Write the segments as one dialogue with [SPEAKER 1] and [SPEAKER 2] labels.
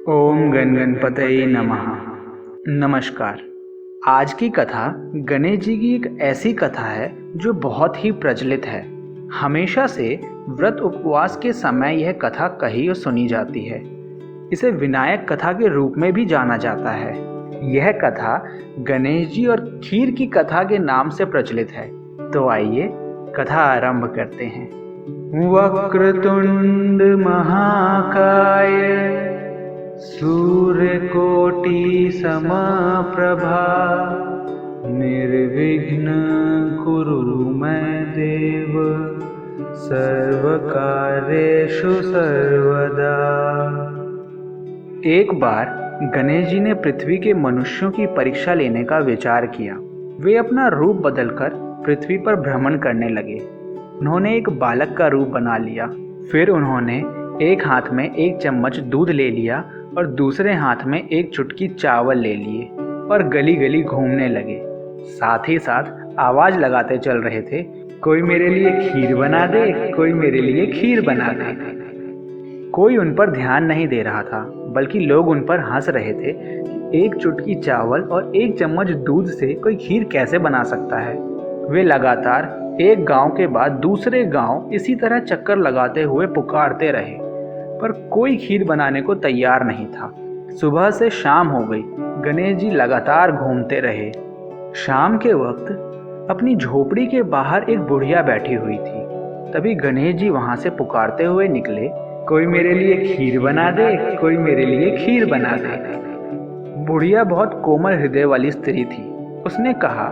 [SPEAKER 1] ओम गण गणपतये नमः। नमस्कार। आज की कथा गणेश जी की एक ऐसी कथा है जो बहुत ही प्रचलित है। हमेशा से व्रत उपवास के समय यह कथा कही और सुनी जाती है। इसे विनायक कथा के रूप में भी जाना जाता है। यह कथा गणेश जी और खीर की कथा के नाम से प्रचलित है। तो आइए कथा आरंभ करते हैं। वक्रतुंड महाकाय सूर्यकोटि समप्रभा निर्विघ्न कुरु मैं देव सर्वकार्येषु सर्वदा। एक बार गणेश जी ने पृथ्वी के मनुष्यों की परीक्षा लेने का विचार किया। वे अपना रूप बदलकर पृथ्वी पर भ्रमण करने लगे। उन्होंने एक बालक का रूप बना लिया। फिर उन्होंने एक हाथ में एक चम्मच दूध ले लिया और दूसरे हाथ में एक चुटकी चावल ले लिए और गली गली घूमने लगे। साथ ही साथ आवाज लगाते चल रहे थे, कोई मेरे लिए खीर बना दे, कोई मेरे लिए खीर बना दे। कोई उन पर ध्यान नहीं दे रहा था, बल्कि लोग उन पर हंस रहे थे कि एक चुटकी चावल और एक चम्मच दूध से कोई खीर कैसे बना सकता है। वे लगातार एक गांव के बाद दूसरे गांव इसी तरह चक्कर लगाते हुए पुकारते रहे, पर कोई खीर बनाने को तैयार नहीं था। सुबह से शाम हो गई। गणेश जी लगातार घूमते रहे। शाम के वक्त अपनी झोपड़ी के बाहर एक बुढ़िया बैठी हुई थी। तभी गणेश जी वहां से पुकारते हुए निकले, कोई मेरे लिए खीर बना दे, कोई मेरे लिए खीर बना दे। बुढ़िया बहुत कोमल हृदय वाली स्त्री थी। उसने कहा,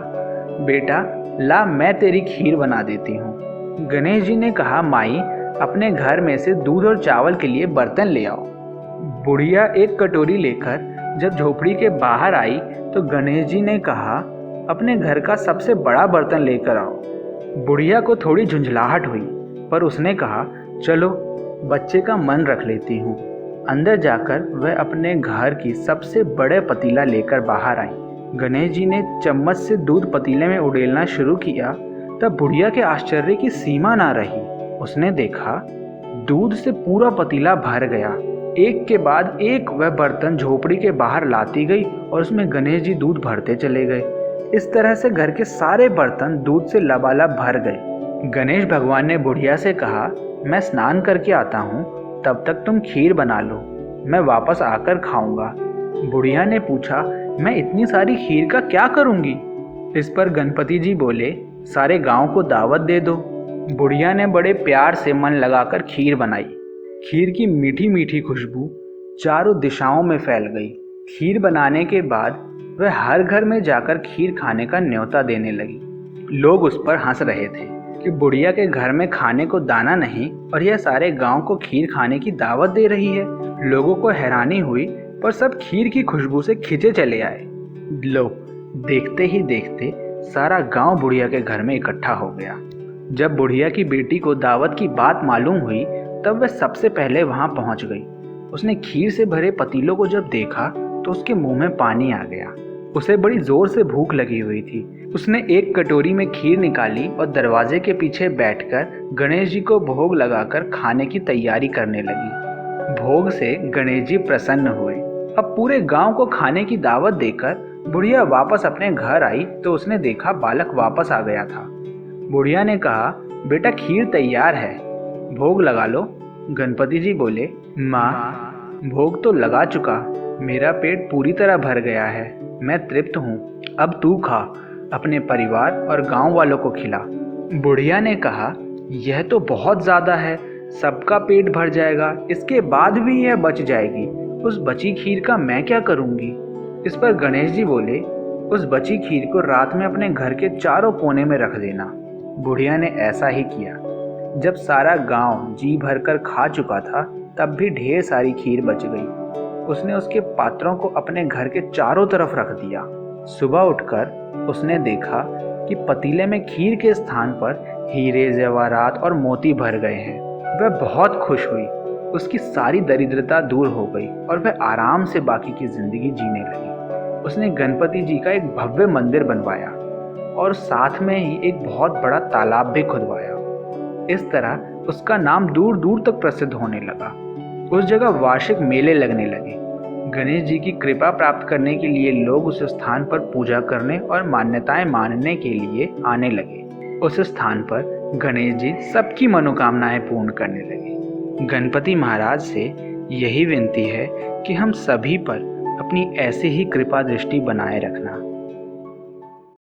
[SPEAKER 1] बेटा ला, मैं तेरी खीर बना देती हूँ। गणेश जी ने कहा, माई अपने घर में से दूध और चावल के लिए बर्तन ले आओ। बुढ़िया एक कटोरी लेकर जब झोपड़ी के बाहर आई तो गणेश जी ने कहा, अपने घर का सबसे बड़ा बर्तन लेकर आओ। बुढ़िया को थोड़ी झुंझलाहट हुई, पर उसने कहा, चलो बच्चे का मन रख लेती हूँ। अंदर जाकर वह अपने घर की सबसे बड़े पतीला लेकर बाहर आई। गणेश जी ने चम्मच से दूध पतीले में उड़ेलना शुरू किया। तब बुढ़िया के आश्चर्य की सीमा ना रही। उसने देखा दूध से पूरा पतीला भर गया। एक के बाद एक वह बर्तन झोपड़ी के बाहर लाती गई और उसमें गणेश जी दूध भरते चले गए। इस तरह से घर के सारे बर्तन दूध से लबालब भर गए। गणेश भगवान ने बुढ़िया से कहा, मैं स्नान करके आता हूँ, तब तक तुम खीर बना लो, मैं वापस आकर खाऊंगा। बुढ़िया ने पूछा, मैं इतनी सारी खीर का क्या करूंगी? इस पर गणपति जी बोले, सारे गांव को दावत दे दो। बुढ़िया ने बड़े प्यार से मन लगाकर खीर बनाई। खीर की मीठी मीठी खुशबू चारों दिशाओं में फैल गई। खीर बनाने के बाद वह हर घर में जाकर खीर खाने का न्योता देने लगी। लोग उस पर हंस रहे थे कि बुढ़िया के घर में खाने को दाना नहीं और यह सारे गांव को खीर खाने की दावत दे रही है। लोगों को हैरानी हुई, पर सब खीर की खुशबू से खिंचे चले आए। लो, देखते ही देखते सारा गांव बुढ़िया के घर में इकट्ठा हो गया। जब बुढ़िया की बेटी को दावत की बात मालूम हुई, तब वह सबसे पहले वहां पहुंच गई। उसने खीर से भरे पतीलों को जब देखा तो उसके मुंह में पानी आ गया। उसे बड़ी जोर से भूख लगी हुई थी। उसने एक कटोरी में खीर निकाली और दरवाजे के पीछे बैठकर गणेश जी को भोग लगाकर खाने की तैयारी करने लगी। भोग से गणेश जी प्रसन्न हुए। अब पूरे गांव को खाने की दावत देकर बुढ़िया वापस अपने घर आई तो उसने देखा बालक वापस आ गया था। बुढ़िया ने कहा, बेटा खीर तैयार है, भोग लगा लो। गणपति जी बोले, माँ भोग तो लगा चुका, मेरा पेट पूरी तरह भर गया है, मैं तृप्त हूँ, अब तू खा, अपने परिवार और गांव वालों को खिला। बुढ़िया ने कहा, यह तो बहुत ज्यादा है, सबका पेट भर जाएगा, इसके बाद भी यह बच जाएगी, उस बची खीर का मैं क्या करूँगी? इस पर गणेश जी बोले, उस बची खीर को रात में अपने घर के चारों कोने में रख देना। बुढ़िया ने ऐसा ही किया। जब सारा गांव जी भरकर खा चुका था, तब भी ढेर सारी खीर बच गई। उसने उसके पात्रों को अपने घर के चारों तरफ रख दिया। सुबह उठकर उसने देखा कि पतीले में खीर के स्थान पर हीरे, जेवरात और मोती भर गए हैं। वह बहुत खुश हुई। उसकी सारी दरिद्रता दूर हो गई और वह आराम से बाकी की जिंदगी जीने लगी। उसने गणपति जी का एक भव्य मंदिर बनवाया और साथ में ही एक बहुत बड़ा तालाब भी खुदवाया। इस तरह उसका नाम दूर दूर तक प्रसिद्ध होने लगा। उस जगह वार्षिक मेले लगने लगे। गणेश जी की कृपा प्राप्त करने के लिए लोग उस स्थान पर पूजा करने और मान्यताएं मानने के लिए आने लगे। उस स्थान पर गणेश जी सबकी मनोकामनाएं पूर्ण करने लगे। गणपति महाराज से यही विनती है कि हम सभी पर अपनी ऐसे ही कृपा दृष्टि बनाए रखना।